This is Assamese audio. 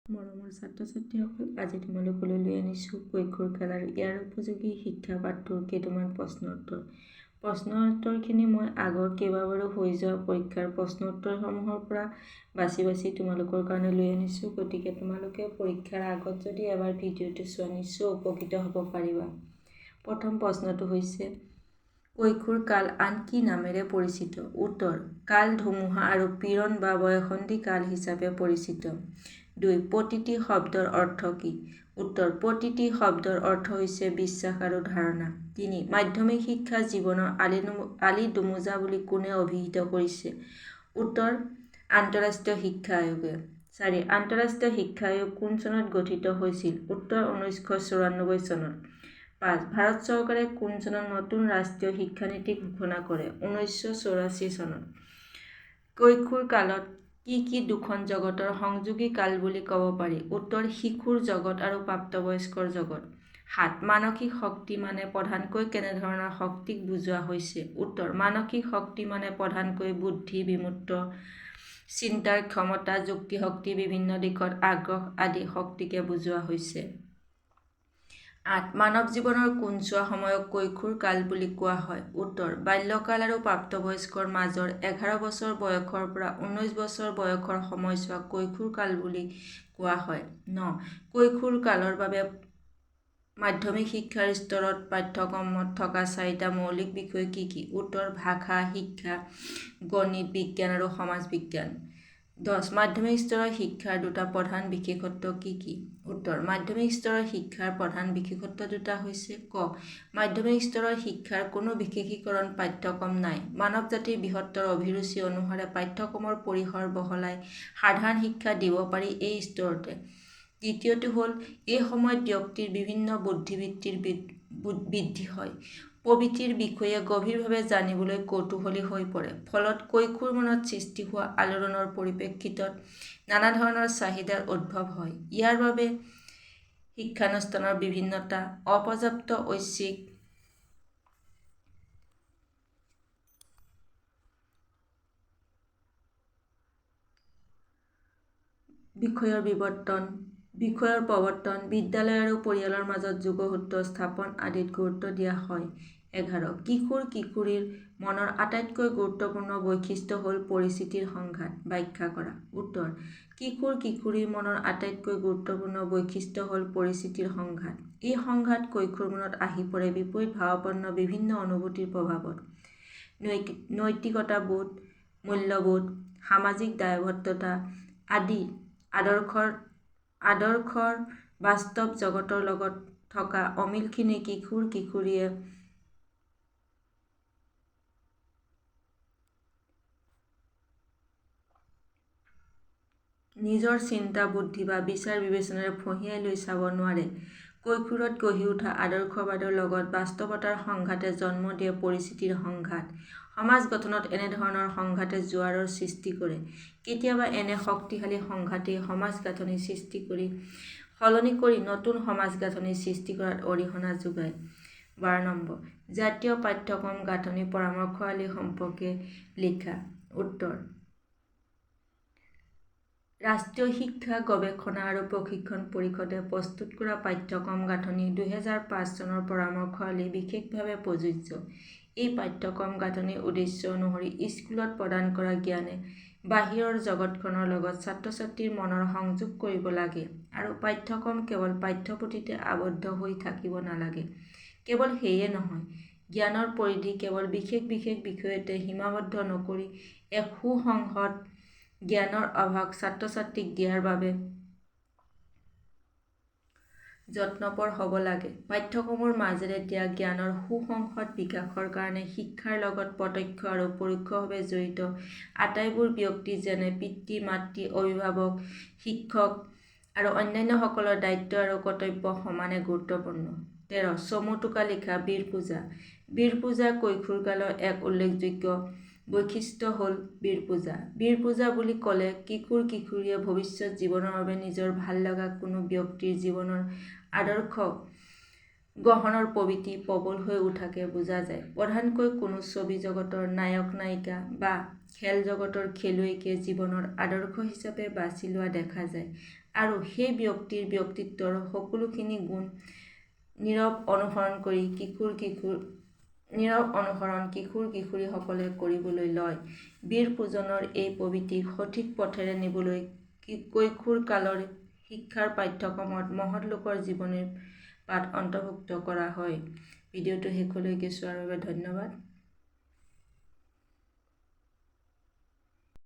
মৰমৰ ছাত্ৰ ছাত্ৰীসকল, আজি তোমালোকলৈ লৈ আনিছোঁ কৈশোৰ কাল আৰু ইয়াৰ উপযোগী শিক্ষা পাঠটোৰ কেইটামান প্ৰশ্ন উত্তৰখিনি মই আগৰ কেইবাবাৰো হৈ যোৱা পৰীক্ষাৰ প্ৰশ্ন উত্তৰসমূহৰ পৰা বাছি তোমালোকৰ কাৰণে লৈ আনিছোঁ। গতিকে তোমালোকে পৰীক্ষাৰ আগত যদি এবাৰ ভিডিঅ'টো চোৱা নিশ্চয় উপকৃত হ'ব পাৰিবা। প্ৰথম প্ৰশ্নটো হৈছে, কৈশোৰ কাল আন কি নামেৰে পৰিচিত? উত্তৰ, কাল ধুমুহা আৰু পীড়ন বা বয়সন্ধি কাল হিচাপে পৰিচিত। 2. প্ৰতিটি শব্দৰ অৰ্থ কি? উত্তৰ, প্ৰতিটি শব্দৰ অৰ্থ হৈছে বিশ্বাস আৰু ধাৰণা। 3. মাধ্যমিক শিক্ষা জীৱনৰ আলিদোমোজা বুলি কোনে অভিহিত কৰিছে? উত্তৰ, আন্তঃৰাষ্ট্ৰীয় শিক্ষা আয়োগে। 4. আন্তঃৰাষ্ট্ৰীয় শিক্ষা আয়োগ কোন চনত গঠিত হৈছিল? উত্তৰ, 1994 চনত। 5. ভাৰত চৰকাৰে কোন চনত নতুন ৰাষ্ট্ৰীয় শিক্ষানীতি ঘোষণা কৰে? 1984 চনত। কৈশোৰ কালত কি দুখন জগতৰ সংযোগী কাল বুলি ক'ব পাৰি? উত্তৰ, শিশুৰ জগত আৰু প্ৰাপ্তবয়স্কৰ জগত। 7. মানসিক শক্তি মানে প্ৰধানকৈ কেনেধৰণৰ শক্তিক বুজোৱা হৈছে? উত্তৰ, মানসিক শক্তি মানে প্ৰধানকৈ বুদ্ধি, বিমূৰ্ত চিন্তাৰ ক্ষমতা, যুক্তিশক্তি, বিভিন্ন দিশত আগ্ৰহ আদি শক্তিকে বুজোৱা হৈছে। 8. মানৱ জীৱনৰ কোনছোৱা সময়ক কৈশোৰ কাল বুলি কোৱা হয়? উত্তৰ, বাল্যকাল আৰু প্ৰাপ্তবয়স্কৰ মাজৰ 11 বছৰ বয়সৰ পৰা 19 বছৰ বয়সৰ সময়ছোৱাক কৈশোৰ কাল বুলি কোৱা হয়। 9. কৈশোৰ কালৰ বাবে মাধ্যমিক শিক্ষাৰ স্তৰত পাঠ্যক্ৰমত থকা 4টা মৌলিক বিষয় কি কি? উত্তৰ, ভাষা, শিক্ষা, গণিত, বিজ্ঞান আৰু সমাজ বিজ্ঞান। 10. মাধ্যমিক স্তৰৰ শিক্ষাৰ দুটা প্ৰধান বিশেষত্ব কি কি? উত্তৰ, মাধ্যমিক স্তৰৰ শিক্ষাৰ প্ৰধান বিশেষত্ব দুটা হৈছে, ক. মাধ্যমিক স্তৰৰ শিক্ষাৰ কোনো বিশেষীকৰণ পাঠ্যক্ৰম নাই। মানৱ জাতিৰ বৃহত্তৰ অভিৰুচি অনুসাৰে পাঠ্যক্ৰমৰ পৰিসৰ বহলাই সাধাৰণ শিক্ষা দিব পাৰি এই স্তৰতে। দ্বিতীয়টো হ'ল, এই সময়ত ব্যক্তিৰ বিভিন্ন বুদ্ধিবৃত্তিৰ বৃদ্ধি হয়, প্ৰবৃত্তিৰ বিষয়ে গভীৰভাৱে জানিবলৈ কৌতূহলী হৈ পৰে। ফলত কৈশোৰ মনত সৃষ্টি হোৱা আলোড়নৰ পৰিপ্ৰেক্ষিতত নানা ধৰণৰ চাহিদাৰ উদ্ভৱ হয়। ইয়াৰ বাবে শিক্ষানুষ্ঠানৰ বিভিন্নতা, অপৰ্যাপ্ত ঐচ্ছিক বিষয়ৰ প্ৰৱৰ্তন, বিদ্যালয় আৰু পৰিয়ালৰ মাজত যোগসূত্ৰ স্থাপন আদিত গুৰুত্ব দিয়া হয়। 11. কিশোৰ-কিশোৰীৰ মনৰ আটাইতকৈ গুৰুত্বপূৰ্ণ বৈশিষ্ট্য হ'ল পৰিস্থিতিৰ সংঘাত। ব্যাখ্যা কৰা। উত্তৰ, কিশোৰ-কিশোৰীৰ মনৰ আটাইতকৈ গুৰুত্বপূৰ্ণ বৈশিষ্ট্য হ'ল পৰিস্থিতিৰ সংঘাত। এই সংঘাত কৈশোৰ মনত আহি পৰে বিপৰীত ভাৱাপন্ন বিভিন্ন অনুভূতিৰ প্ৰভাৱত। নৈতিকতাবোধ, মূল্যবোধ, সামাজিক দায়বদ্ধতা আদি আদৰ্শৰ বাস্তৱ জগতৰ লগত থকা অমিলখিনি কিশোৰ-কিশোৰীয়ে নিজৰ চিন্তা বুদ্ধি বা বিচাৰ বিবেচনাৰে ফঁহিয়াই লৈ চাব নোৱাৰে। কৈশোৰত গঢ়ি উঠা আদৰ্শবাদৰ লগত বাস্তৱতাৰ সংঘাতে জন্ম দিয়ে পৰিস্থিতিৰ সংঘাত। সমাজ গঠনত এনেধৰণৰ সংঘাতে জোৱাৰৰ সৃষ্টি কৰে। কেতিয়াবা এনে শক্তিশালী সংঘাতেই সমাজ গাঁথনি সলনি কৰি নতুন সমাজ গাঁথনি সৃষ্টি কৰাত অৰিহণা যোগায়। 12. জাতীয় পাঠ্যক্ৰম গাঁথনি পৰামৰ্শাৱলী সম্পৰ্কে লিখা। উত্তৰ, ৰাষ্ট্ৰীয় শিক্ষা গৱেষণা আৰু প্ৰশিক্ষণ পৰিষদে প্ৰস্তুত কৰা পাঠ্যক্ৰম গাঁথনি 2005 চনৰ পৰামৰ্শাৱলী বিশেষভাৱে প্ৰযোজ্য। এই পাঠ্যক্ৰম গাঁথনিৰ উদ্দেশ্য অনুসৰি স্কুলত প্ৰদান কৰা জ্ঞানে বাহিৰৰ জগতখনৰ লগত ছাত্ৰ-ছাত্ৰীৰ মনৰ সংযোগ কৰিব লাগে আৰু পাঠ্যক্ৰম কেৱল পাঠ্যপুথিতে আবদ্ধ হৈ থাকিব নালাগে। কেৱল সেয়ে নহয়, জ্ঞানৰ পৰিধি কেৱল বিশেষ বিষয়তে সীমাবদ্ধ নকৰি এক সুসংহত জ্ঞানৰ আভাস ছাত্ৰ-ছাত্ৰীক দিয়াৰ বাবে যত্নপৰ হ'ব লাগে। পাঠ্যক্ৰমৰ মাজেৰে দিয়া জ্ঞানৰ সুসংহত বিকাশৰ কাৰণে শিক্ষাৰ লগত প্ৰত্যক্ষ আৰু পৰোক্ষভাৱে জড়িত আটাইবোৰ ব্যক্তি যেনে পিতৃ-মাতৃ, অভিভাৱক, শিক্ষক আৰু অন্যান্যসকলৰ দায়িত্ব আৰু কৰ্তব্য সমানে গুৰুত্বপূৰ্ণ। 13. চমু টোকা লিখা। বীৰ পূজা। বীৰ পূজা কৈশোৰ কালৰ এক উল্লেখযোগ্য বৈশিষ্ট্য হ'ল বীৰ পূজা। বীৰ পূজা বুলি ক'লে কিশোৰ-কিশোৰীয়ে ভৱিষ্যত জীৱনৰ বাবে নিজৰ ভাল লগা কোনো ব্যক্তিৰ জীৱনৰ আদৰ্শ গ্ৰহণৰ প্ৰবৃত্তি প্ৰবল হৈ উঠাকে বুজা যায়। প্ৰধানকৈ কোনো ছবি জগতৰ নায়ক-নায়িকা বা খেল জগতৰ খেলুৱৈকে জীৱনৰ আদৰ্শ হিচাপে বাছি লোৱা দেখা যায়। আৰু সেই ব্যক্তিৰ ব্যক্তিত্বৰ সকলোখিনি গুণ নীৰৱ অনুসৰণ কিশোৰীসকলে কৰিবলৈ লয়। বীৰ পূজনৰ এই পবিত্ৰিক সঠিক পথেৰে নিবলৈ কৈশোৰ কালৰ শিক্ষাৰ পাঠ্যক্ৰমত মহৎ লোকৰ জীৱনীৰ পাঠ অন্তৰ্ভুক্ত কৰা হয়। ভিডিঅ'টো শেষলৈকে চোৱাৰ বাবে ধন্যবাদ।